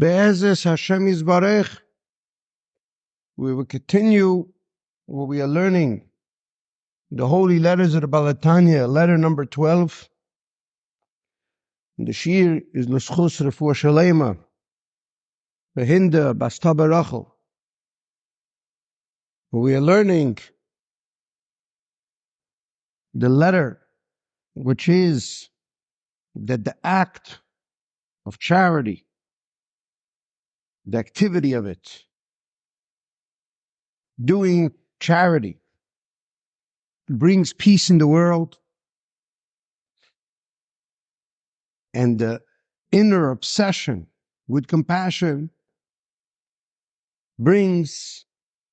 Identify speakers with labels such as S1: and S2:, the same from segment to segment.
S1: Be'ezus Hashem Yisbarech, we will continue what we are learning, the holy letters of the Balatanya, letter number 12. And the shir is L'schus Refuah Shalema, Behinda Basta Barachel. We are learning the letter, which is that the act of charity, the activity of it, doing charity, brings peace in the world, and the inner obsession with compassion brings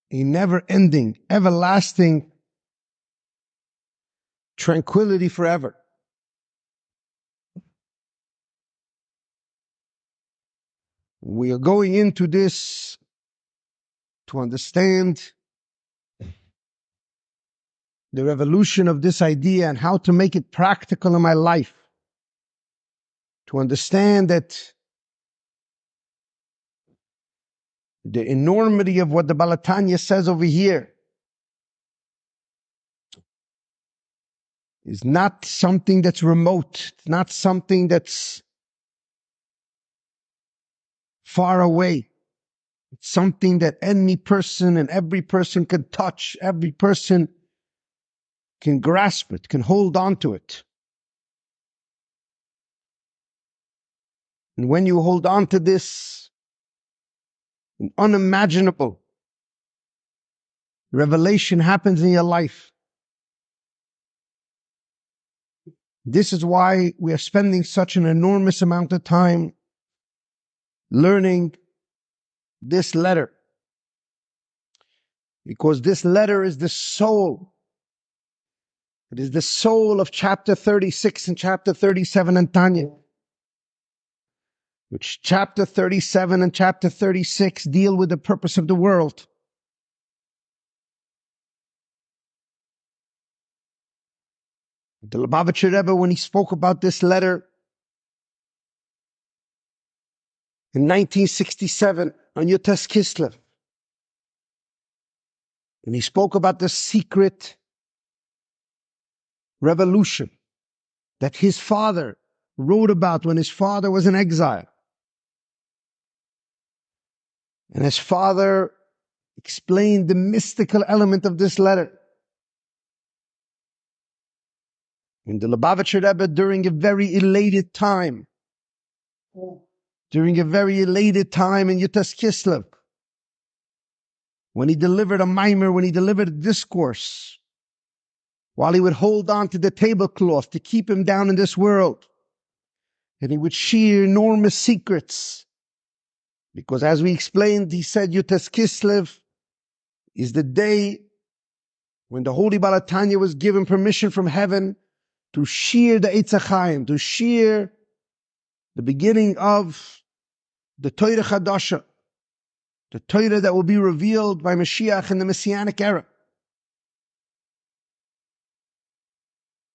S1: a never-ending, everlasting tranquility forever. We are going into this to understand the revolution of this idea and how to make it practical in my life. To understand that the enormity of what the Balatanya says over here is not something that's remote. It's not something that's far away. It's something that any person and every person can touch. Every person can grasp it, can hold on to it. And when you hold on to this, an unimaginable revelation happens in your life. This is why we are spending such an enormous amount of time learning this letter. Because this letter is the soul. It is the soul of chapter 36 and chapter 37 in Tanya. Which chapter 37 and chapter 36 deal with the purpose of the world. The Lubavitcher Rebbe, when he spoke about this letter in 1967 on Yutes Kislev, and he spoke about the secret revolution that his father wrote about when his father was in exile. And his father explained the mystical element of this letter. And the Lubavitcher Rebbe, during a very elated time in Yutes Kislev, when he delivered a mimer, when he delivered a discourse, while he would hold on to the tablecloth to keep him down in this world, and he would share enormous secrets. Because as we explained, he said Yutes Kislev is the day when the Holy Balatanya was given permission from heaven to shear the Eitz HaChaim, to shear the beginning of the Torah Chadasha, the Torah that will be revealed by Mashiach in the Messianic era,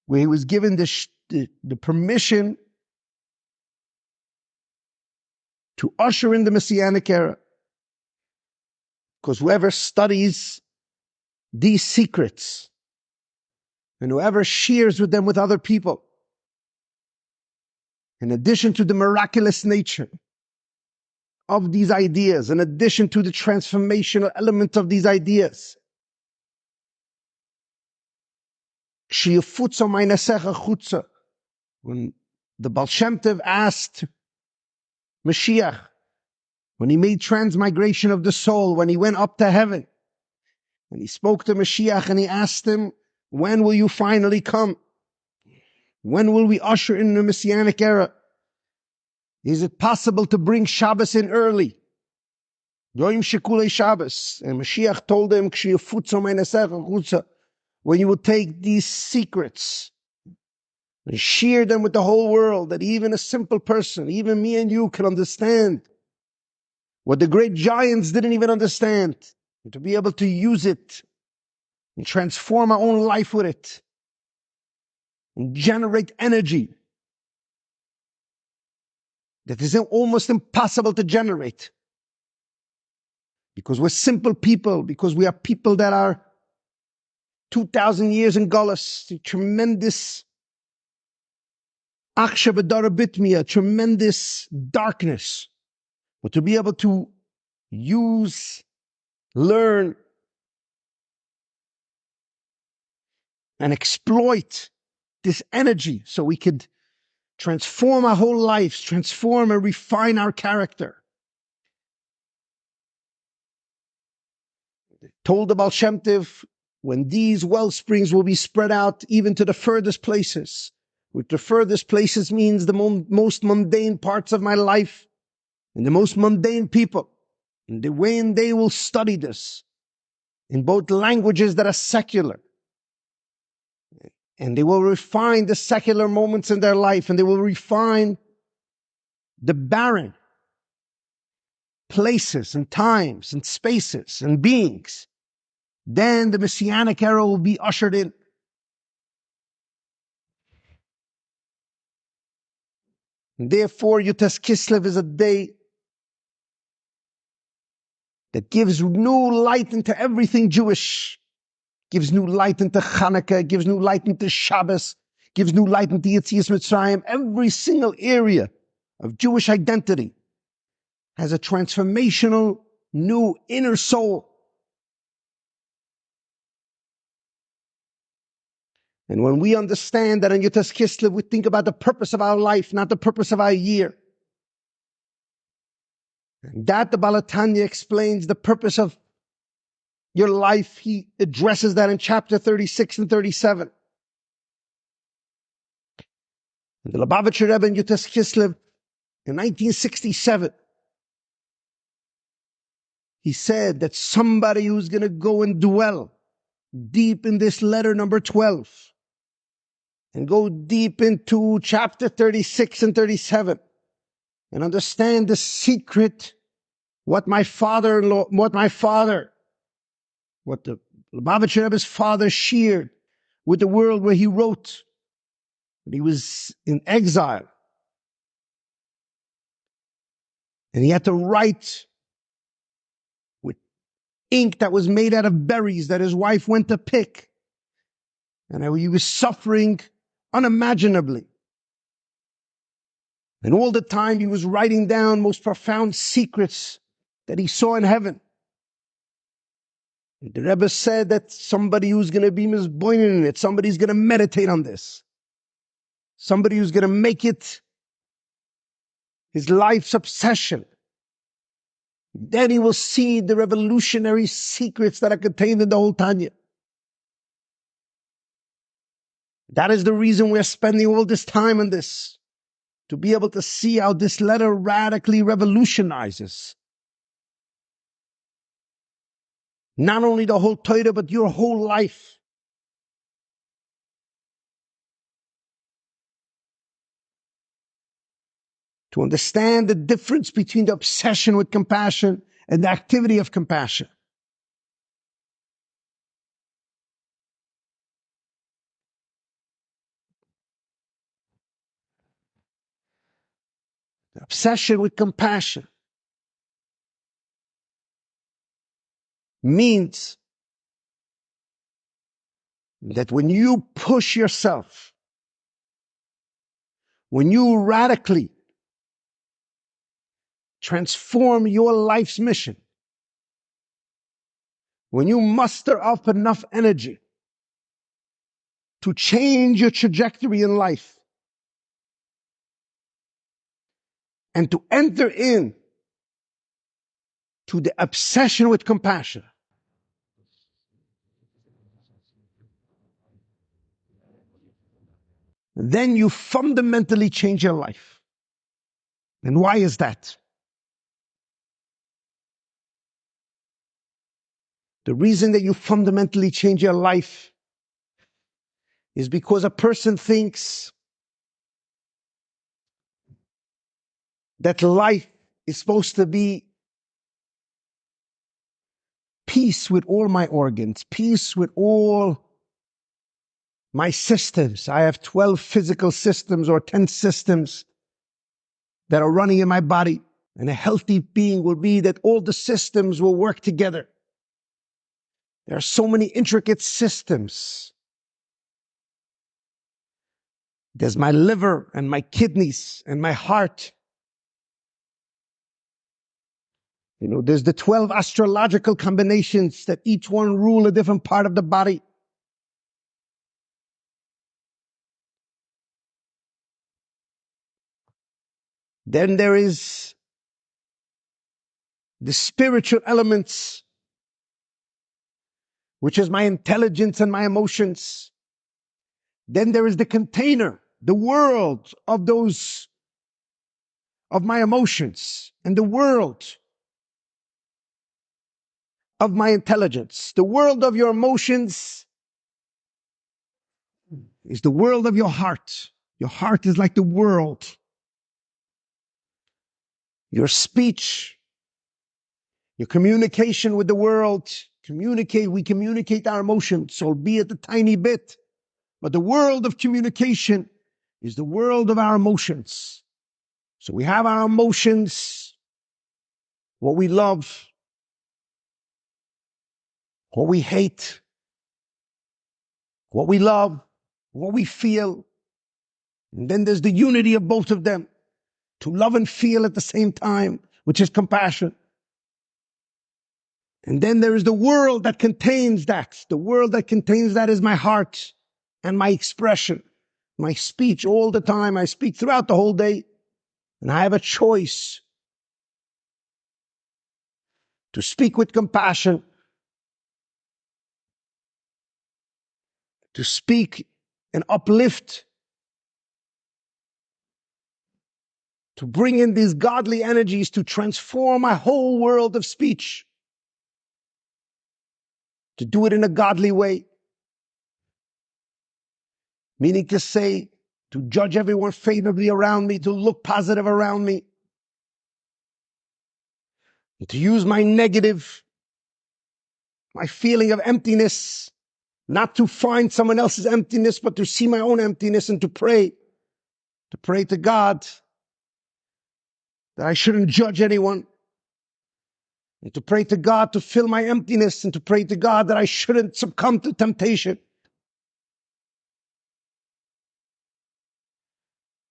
S1: where he was given the permission to usher in the Messianic era. Because whoever studies these secrets and whoever shares with them with other people, in addition to the miraculous nature of these ideas, in addition to the transformational element of these ideas, when the Baal Shem Tov asked Mashiach, when he made transmigration of the soul, when he went up to heaven, when he spoke to Mashiach and he asked him, when will you finally come? When will we usher in the Messianic era? Is it possible to bring Shabbos in early? Yoim Shekulei Shabbos. And Mashiach told him, when you will take these secrets and share them with the whole world, that even a simple person, even me and you, can understand what the great giants didn't even understand, and to be able to use it and transform our own life with it and generate energy that is almost impossible to generate. Because we're simple people, because we are people that are 2,000 years in Gullus, tremendous aksha b'darabitmia, tremendous darkness. But to be able to use, learn, and exploit this energy so we could transform our whole lives, transform and refine our character. Told about Shem Tov, when these well springs will be spread out even to the furthest places, which the furthest places means the most mundane parts of my life and the most mundane people. And the way they will study this in both languages that are secular, and they will refine the secular moments in their life, and they will refine the barren places and times and spaces and beings. Then the Messianic era will be ushered in. And therefore, Yutes Kislev is a day that gives new light into everything Jewish. Gives new light into Hanukkah, gives new light into Shabbos, gives new light into Yetzias Mitzrayim. Every single area of Jewish identity has a transformational new inner soul. And when we understand that in Yutes Kislev, we think about the purpose of our life, not the purpose of our year. And that the Baal HaTanya explains the purpose of your life. He addresses that in chapter 36 and 37. And the Lubavitcher Rebbe in Yutes Kislev in 1967, he said that somebody who's going to go and dwell deep in this letter number 12 and go deep into chapter 36 and 37 and understand the secret, what the Lubavitcher Rebbe's father shared with the world, where he wrote when he was in exile. And he had to write with ink that was made out of berries that his wife went to pick. And he was suffering unimaginably. And all the time he was writing down most profound secrets that he saw in heaven. The Rebbe said that somebody who's going to be misboining in it, somebody's going to meditate on this, somebody who's going to make it his life's obsession, then he will see the revolutionary secrets that are contained in the whole Tanya. That is the reason we're spending all this time on this, to be able to see how this letter radically revolutionizes not only the whole Torah, but your whole life. To understand the difference between the obsession with compassion and the activity of compassion. The obsession with compassion means that when you push yourself, when you radically transform your life's mission, when you muster up enough energy to change your trajectory in life and to enter in to the obsession with compassion, then you fundamentally change your life. And why is that? The reason that you fundamentally change your life is because a person thinks that life is supposed to be peace with all my organs, peace with all my systems. I have 12 physical systems or 10 systems. that are running in my body. And a healthy being will be that all the systems will work together. There are so many intricate systems. There's my liver and my kidneys and my heart. There's the 12 astrological combinations that each one rule a different part of the body. Then there is the spiritual elements, which is my intelligence and my emotions. Then there is the container, the world of my emotions, and the world of my intelligence. The world of your emotions is the world of your heart. Your heart is like the world. Your speech, your communication with the world, we communicate our emotions, albeit a tiny bit. But the world of communication is the world of our emotions. So we have our emotions, what we love, what we hate, what we love, what we feel. And then there's the unity of both of them, to love and feel at the same time, which is compassion. And then there is the world that contains that. The world that contains that is my heart and my expression, my speech all the time. I speak throughout the whole day, and I have a choice to speak with compassion, to speak and uplift, to bring in these godly energies to transform my whole world of speech, to do it in a godly way, meaning to say, to judge everyone favorably around me, to look positive around me, and to use my negative, my feeling of emptiness, not to find someone else's emptiness, but to see my own emptiness and to pray to God that I shouldn't judge anyone, and to pray to God to fill my emptiness, and to pray to God that I shouldn't succumb to temptation.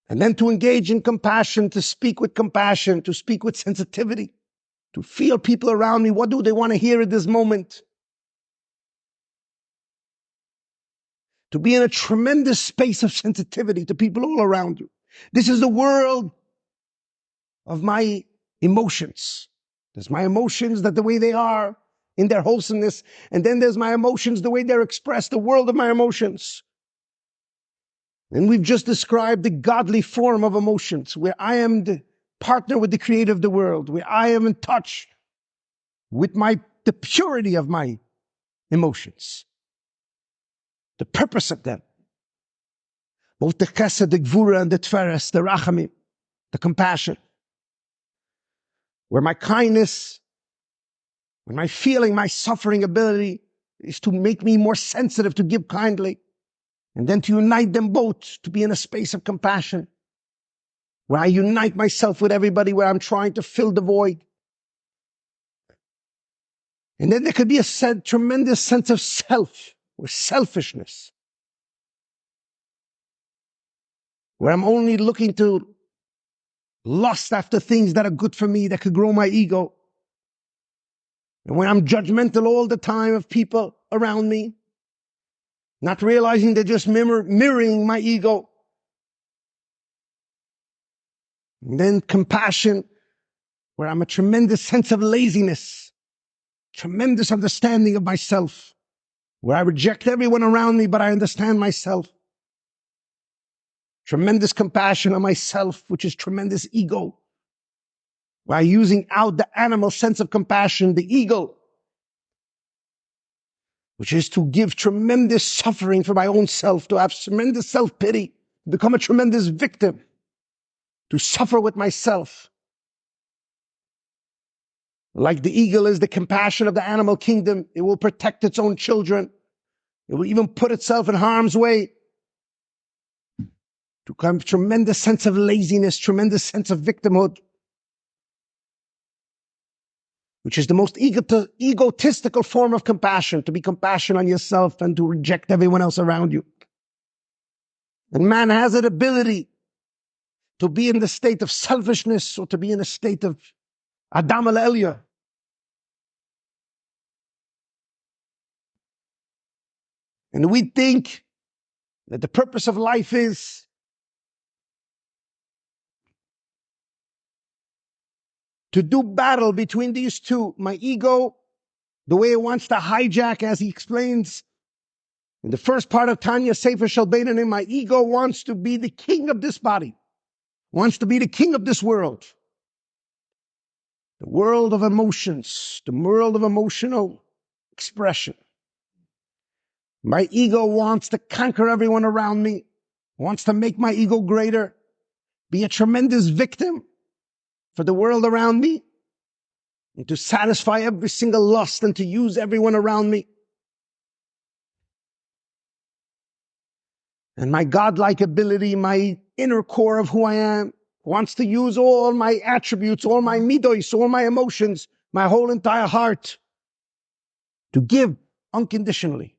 S1: And then to engage in compassion, to speak with compassion, to speak with sensitivity, to feel people around me. What do they want to hear at this moment? To be in a tremendous space of sensitivity to people all around you. This is the world of my emotions. There's my emotions, that the way they are in their wholesomeness. And then there's my emotions, the way they're expressed, the world of my emotions. And we've just described the godly form of emotions, where I am the partner with the creator of the world, where I am in touch with the purity of my emotions, the purpose of them. Both the chesed, the gvura, and the tferes, the rachamim, the compassion, where my kindness, when my feeling, my suffering ability is to make me more sensitive, to give kindly, and then to unite them both, to be in a space of compassion, where I unite myself with everybody, where I'm trying to fill the void. And then there could be a tremendous sense of self, or selfishness, where I'm only looking to lust after things that are good for me, that could grow my ego. And when I'm judgmental all the time of people around me, not realizing they're just mirroring my ego. And then compassion, where I'm a tremendous sense of laziness, tremendous understanding of myself, where I reject everyone around me, but I understand myself. Tremendous compassion on myself, which is tremendous ego, where I'm using out the animal sense of compassion, the ego, which is to give tremendous suffering for my own self, to have tremendous self-pity, become a tremendous victim, to suffer with myself. Like the eagle is the compassion of the animal kingdom, it will protect its own children. It will even put itself in harm's way. to come tremendous sense of laziness, tremendous sense of victimhood, which is the most egotistical form of compassion, to be compassionate on yourself and to reject everyone else around you. And man has an ability to be in the state of selfishness or to be in a state of Adam al-Elya. And we think that the purpose of life is to do battle between these two. My ego, the way it wants to hijack, as he explains in the first part of Tanya Sefer Shel Beinanim, my ego wants to be the king of this body, wants to be the king of this world. The world of emotions, the world of emotional expression. My ego wants to conquer everyone around me, wants to make my ego greater, be a tremendous victim for the world around me, and to satisfy every single lust and to use everyone around me. And my godlike ability, my inner core of who I am, wants to use all my attributes, all my midos, all my emotions, my whole entire heart to give unconditionally.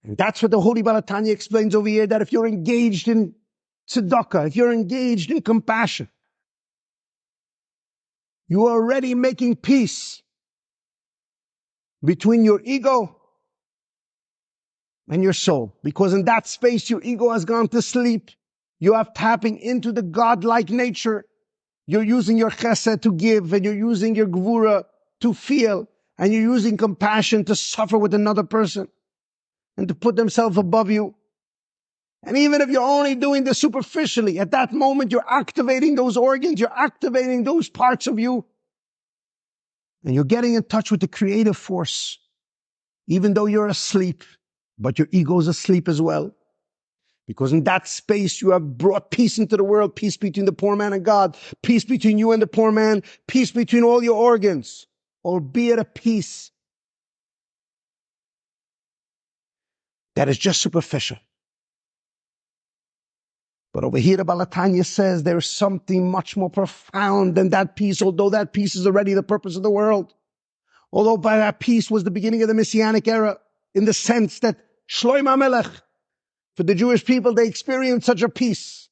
S1: And that's what the Holy Baal HaTanya explains over here, that if you're engaged in tzedakah, if you're engaged in compassion, you are already making peace between your ego and your soul. Because in that space, your ego has gone to sleep. You are tapping into the godlike nature. You're using your chesed to give, and you're using your gvura to feel, and you're using compassion to suffer with another person and to put themselves above you. And even if you're only doing this superficially, at that moment, you're activating those organs, you're activating those parts of you, and you're getting in touch with the creative force, even though you're asleep, but your ego is asleep as well. Because in that space, you have brought peace into the world, peace between the poor man and God, peace between you and the poor man, peace between all your organs, albeit a peace that is just superficial. But over here, the Baal HaTanya says there's something much more profound than that peace, although that peace is already the purpose of the world. Although by that peace was the beginning of the Messianic era, in the sense that Shlomo HaMelech, for the Jewish people, they experienced such a peace.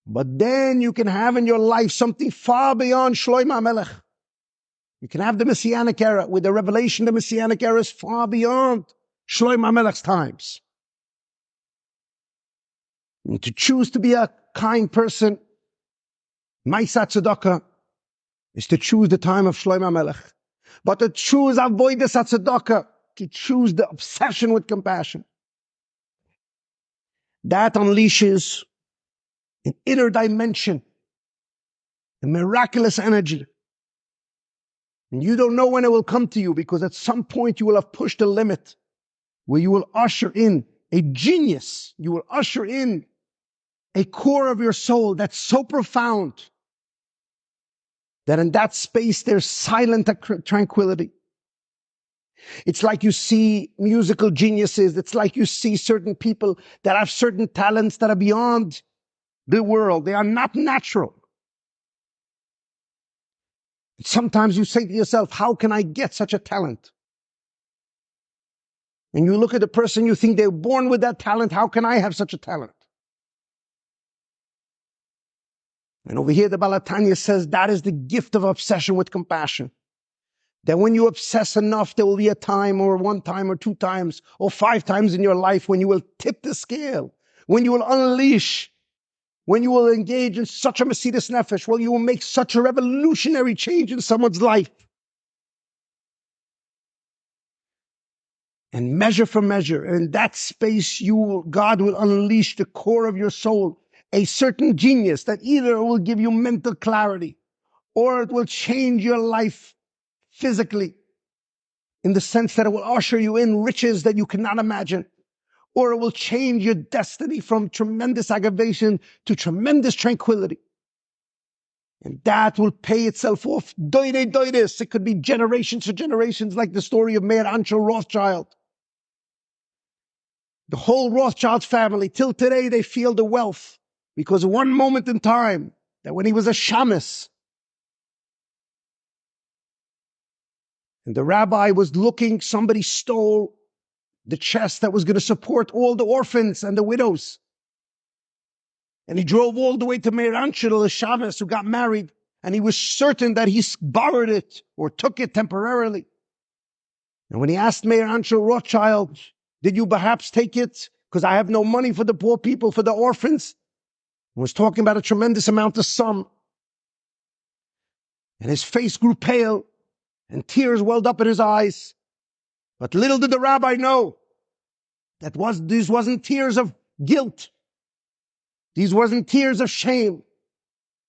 S1: But then you can have in your life something far beyond Shlomo HaMelech. You can have the Messianic era, with the revelation the Messianic era is far beyond Shlomo HaMelech's times. And to choose to be a kind person, Ma'aseh Tzedakah, is to choose the time of Shlomo HaMelech. But to choose avodas tzedakah, to choose the obsession with compassion, that unleashes an inner dimension, a miraculous energy. And you don't know when it will come to you, because at some point you will have pushed the limit where you will usher in a genius. You will usher in a core of your soul that's so profound that in that space there's silent tranquility. It's like you see musical geniuses. It's like you see certain people that have certain talents that are beyond the world. They are not natural. Sometimes you say to yourself, how can I get such a talent? And you look at the person, you think they're born with that talent. How can I have such a talent? And over here, the Baal HaTanya says that is the gift of obsession with compassion. That when you obsess enough, there will be a time, or one time, or two times, or 5 times in your life when you will tip the scale, when you will unleash, when you will engage in such a Mesidas Nefesh, well, you will make such a revolutionary change in someone's life. And measure for measure, and in that space, God will unleash the core of your soul, a certain genius that either will give you mental clarity, or it will change your life physically, in the sense that it will usher you in riches that you cannot imagine, or it will change your destiny from tremendous aggravation to tremendous tranquility. And that will pay itself off. Doide doides. It could be generations to generations, like the story of Meir Anshel Rothschild. The whole Rothschild family, till today, they feel the wealth. Because one moment in time, that when he was a shamus, and the rabbi was looking, somebody stole the chest that was going to support all the orphans and the widows. And he drove all the way to Meir Anshel, the shamus, who got married. And he was certain that he borrowed it or took it temporarily. And when he asked Meir Anshel Rothschild, did you perhaps take it? Because I have no money for the poor people, for the orphans. He was talking about a tremendous amount of sum. And his face grew pale and tears welled up in his eyes. But little did the rabbi know that these wasn't tears of guilt. These wasn't tears of shame.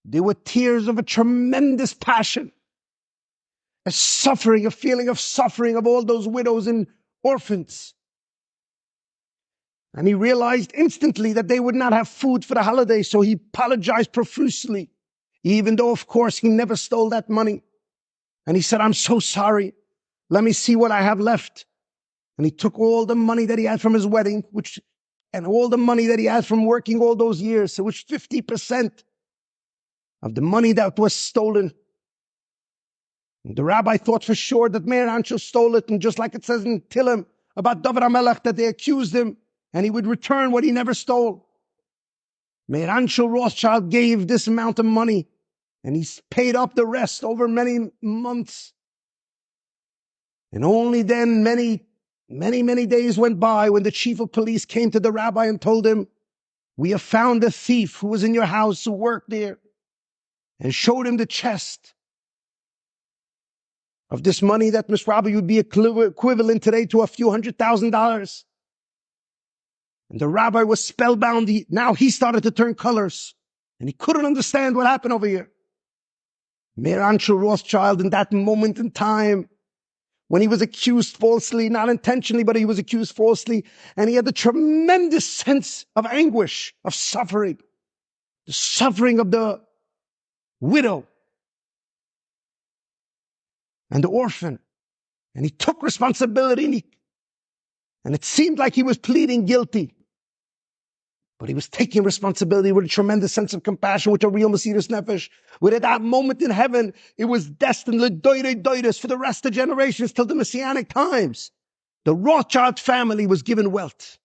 S1: They were tears of a tremendous passion, a suffering, a feeling of suffering of all those widows and orphans. And he realized instantly that they would not have food for the holiday, so he apologized profusely, even though, of course, he never stole that money. And he said, I'm so sorry. Let me see what I have left. And he took all the money that he had from his wedding, and all the money that he had from working all those years, so which 50% of the money that was stolen. And the rabbi thought for sure that Meir Anshel stole it, and just like it says in Tehillim about David HaMelech, that they accused him, and he would return what he never stole. Meir Anshel Rothschild gave this amount of money, and he's paid up the rest over many months. And only then many days went by when the chief of police came to the rabbi and told him, we have found a thief who was in your house, who worked there, and showed him the chest of this money that, Ms. Rabbi, would be equivalent today to a few $100,000. And the rabbi was spellbound. Now he started to turn colors, and he couldn't understand what happened over here. Meir Anshel Rothschild, in that moment in time, when he was accused falsely, not intentionally, but he was accused falsely, and he had the tremendous sense of anguish, of suffering, the suffering of the widow and the orphan. And he took responsibility, and it seemed like he was pleading guilty. But he was taking responsibility with a tremendous sense of compassion, with a real Mesiras Nefesh. With at that moment in heaven, it was destined for the rest of generations till the Messianic times. The Rothschild family was given wealth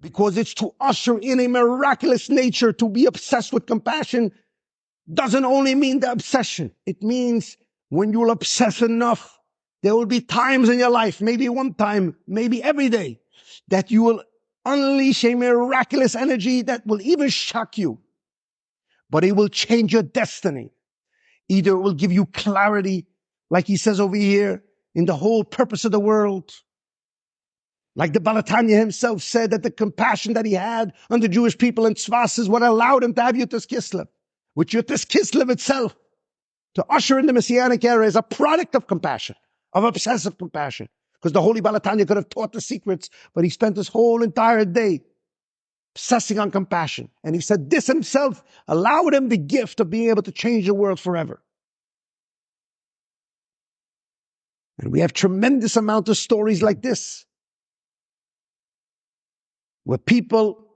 S1: because it's to usher in a miraculous nature. To be obsessed with compassion doesn't only mean the obsession. It means when you'll obsess enough, there will be times in your life, maybe one time, maybe every day, that you will unleash a miraculous energy that will even shock you. But it will change your destiny. Either it will give you clarity, like he says over here, in the whole purpose of the world. Like the Balatanya himself said, that the compassion that he had on the Jewish people in Tzfas is what allowed him to have Yutas Kislev. Which Yutas Kislev itself, to usher in the Messianic era, is a product of compassion, of obsessive compassion. Because the Holy Balatanya could have taught the secrets, but he spent his whole entire day obsessing on compassion. And he said this himself allowed him the gift of being able to change the world forever. And we have tremendous amount of stories like this, where people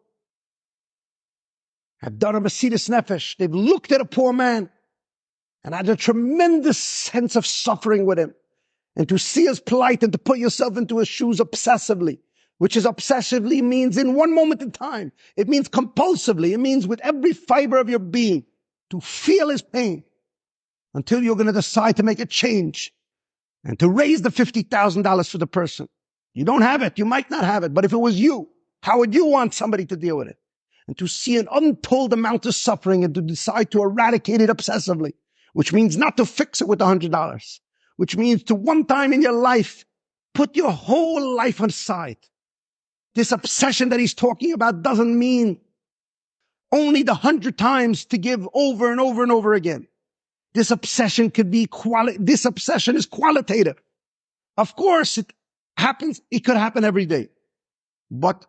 S1: have done a Mesiras Nefesh. They've looked at a poor man and had a tremendous sense of suffering with him. And to see his plight and to put yourself into his shoes obsessively, which is obsessively means in one moment in time. It means compulsively. It means with every fiber of your being to feel his pain until you're going to decide to make a change and to raise the $50,000 for the person. You don't have it. You might not have it. But if it was you, how would you want somebody to deal with it? And to see an untold amount of suffering and to decide to eradicate it obsessively, which means not to fix it with $100. Which means to one time in your life, put your whole life aside. This obsession that he's talking about doesn't mean only the 100 times to give over and over and over again. This obsession could be this obsession is qualitative. Of course, it happens. It could happen every day. But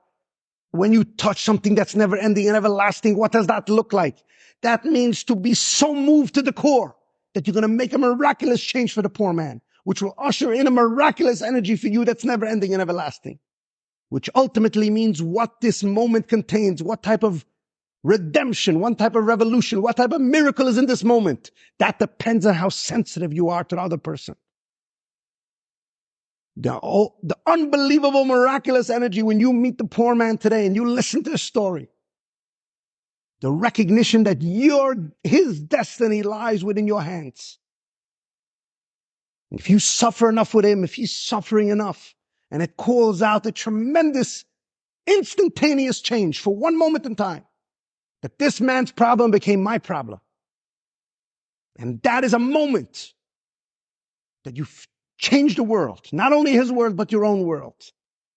S1: When you touch something that's never ending and everlasting, what does that look like? That means to be so moved to the core that you're going to make a miraculous change for the poor man, which will usher in a miraculous energy for you that's never ending and everlasting, which ultimately means what this moment contains, what type of redemption, what type of revolution, what type of miracle is in this moment. That depends on how sensitive you are to the other person. The unbelievable miraculous energy when you meet the poor man today and you listen to his story. The recognition that his destiny lies within your hands. If you suffer enough with him, if he's suffering enough, and it calls out a tremendous instantaneous change for one moment in time, that this man's problem became my problem. And that is a moment that you've changed the world, not only his world, but your own world.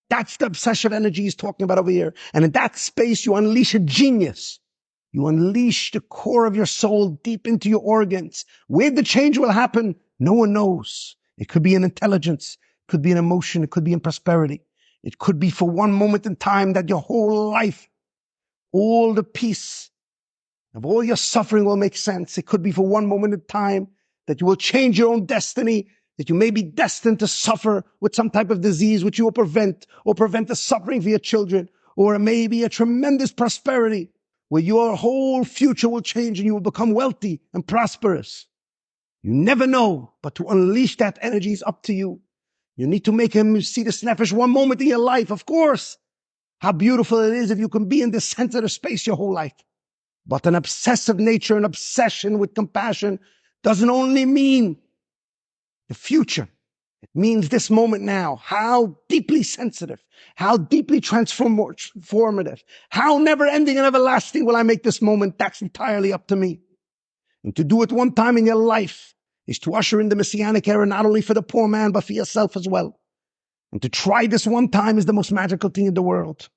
S1: That's the obsessive energy he's talking about over here. And in that space, you unleash a genius. You unleash the core of your soul deep into your organs. Where the change will happen, no one knows. It could be in intelligence, it could be in emotion, it could be in prosperity. It could be for one moment in time that your whole life, all the peace of all your suffering will make sense. It could be for one moment in time that you will change your own destiny, that you may be destined to suffer with some type of disease which you will prevent, or prevent the suffering for your children, or it may be a tremendous prosperity where your whole future will change and you will become wealthy and prosperous. You never know, but to unleash that energy is up to you. You need to make him see the nefesh one moment in your life, of course. How beautiful it is if you can be in this sensitive space your whole life. But an obsessive nature, an obsession with compassion doesn't only mean the future. It means this moment now. How deeply sensitive, how deeply transformative, how never-ending and everlasting will I make this moment? That's entirely up to me. And to do it one time in your life is to usher in the Messianic era, not only for the poor man, but for yourself as well. And to try this one time is the most magical thing in the world.